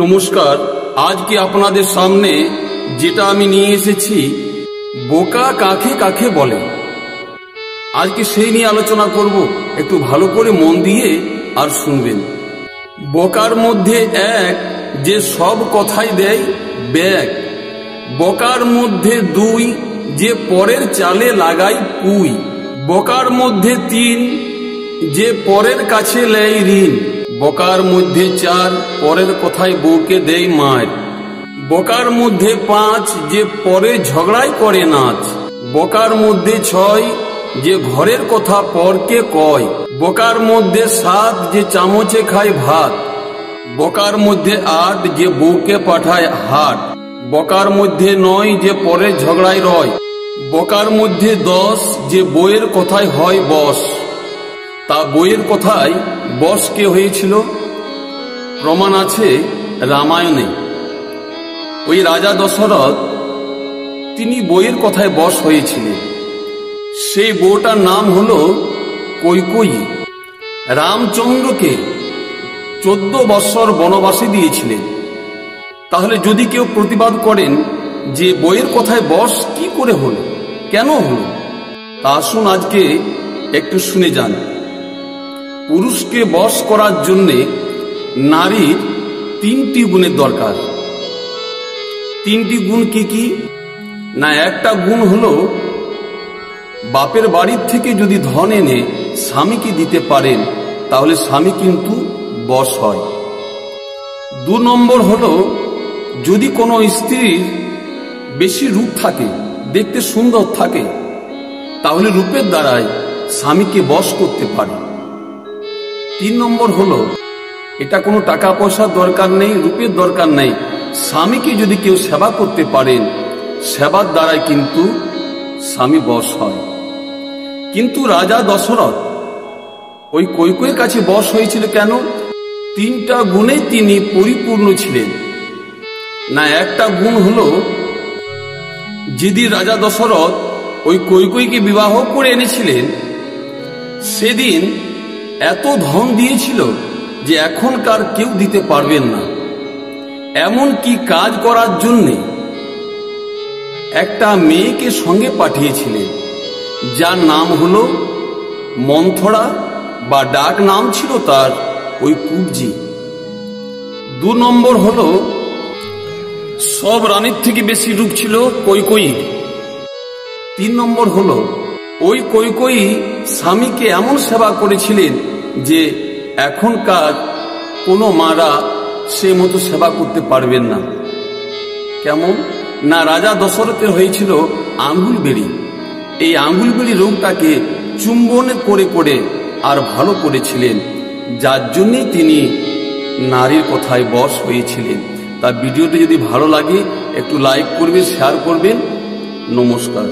নমস্কার। আজকে আপনাদের সামনে যেটা আমি নিয়ে এসেছি, বোকা কাকে কাকে বলে, আজকে সেই নিয়ে আলোচনা করব। একটু ভালো করে মন দিয়ে আর শুনবেন। বোকার মধ্যে এক, যে সব কথাই দেয় ব্যাগ। বোকার মধ্যে দুই, যে পরের চালে লাগায় পুই। বোকার মধ্যে তিন, যে পরের কাছে লেয় ঋণ। বোকার মধ্যে চার, পরের কথায় বউকে দেয় মার। বোকার মধ্যে পাঁচ, যে পরে ঝগড়াই করে নাচ। বোকার মধ্যে ছয়, যে ঘরের কথা পরকে কয়। বোকার মধ্যে সাত, যে চামচে খায় ভাত। বোকার মধ্যে আট, যে বউকে পাঠায় হাট। বোকার মধ্যে নয়, যে পরে ঝগড়ায় রয়। বোকার মধ্যে দশ, যে বইয়ের কথায় হয় বস। তা বইয়ের কথায় বস কে হয়েছিল? প্রমাণ আছে রামায়ণে। ওই রাজা দশরথ, তিনি বইয়ের কথায় বস হয়েছিলেন। সেই বউটার নাম হলো কৈকেয়ী। রামচন্দ্রকে 14 বৎসর বনবাসে দিয়েছিলেন। তাহলে যদি কেউ প্রতিবাদ করেন যে বইয়ের কথায় বস কি করে হলো, কেন হলো, তা আসুন আজকে একটু শুনে যান। পুরুষকে বশ করার জন্যে নারীর 3টি গুণের দরকার। 3টি গুণ কি কি? না, একটা গুণ হলো বাপের বাড়ির থেকে যদি ধন এনে স্বামীকে দিতে পারেন, তাহলে স্বামী কিন্তু বশ হয়। 2 নম্বর হলো যদি কোনো স্ত্রীর বেশি রূপ থাকে, দেখতে সুন্দর থাকে, তাহলে রূপের দ্বারাই স্বামীকে বশ করতে পারে। 3 নম্বর হলো, এটা কোনো টাকা পয়সার দরকার নেই, রূপের দরকার নেই, স্বামীকে যদি কেউ সেবা করতে পারেন, সেবার দ্বারাই কিন্তু স্বামী বশ হয়। কিন্তু রাজা দশরথ ওই কৈকেয়ীর কাছে বশ হয়েছিল কেন? 3টা গুণে তিনি পরিপূর্ণ ছিলেন। না, একটা গুণ হলো যেদিন রাজা দশরথ ওই কৈকেয়ীকে বিবাহ করে এনেছিলেন, সেদিন এত ধন দিয়েছিল যে এখনকার কেউ দিতে পারবেন না। এমন কি কাজ করার জন্যে একটা মেয়েকে সঙ্গে পাঠিয়েছিলেন, যার নাম হলো মন্থরা, বা ডাক নাম ছিল তার ওই কুব্জি। 2 নম্বর হলো সব রানীর থেকে বেশি রূপ ছিল কৈকেয়ীর। 3 নম্বর হলো ওই কৈকেয়ী স্বামীকে এমন সেবা করেছিলেন যে এখনকার কোনো মারা সে মতো সেবা করতে পারবেন না। কেমন? না, রাজা দশরথের হয়েছিল আঙ্গুল বেড়ি। এই আঙ্গুল বেড়ি রোগটাকে চুম্বন করে করে আর ভালো করেছিলেন, যার জন্যে তিনি নারীর কথায় বশ হয়েছিলেন। তা ভিডিওটি যদি ভালো লাগে একটু লাইক করবেন, শেয়ার করবেন। নমস্কার।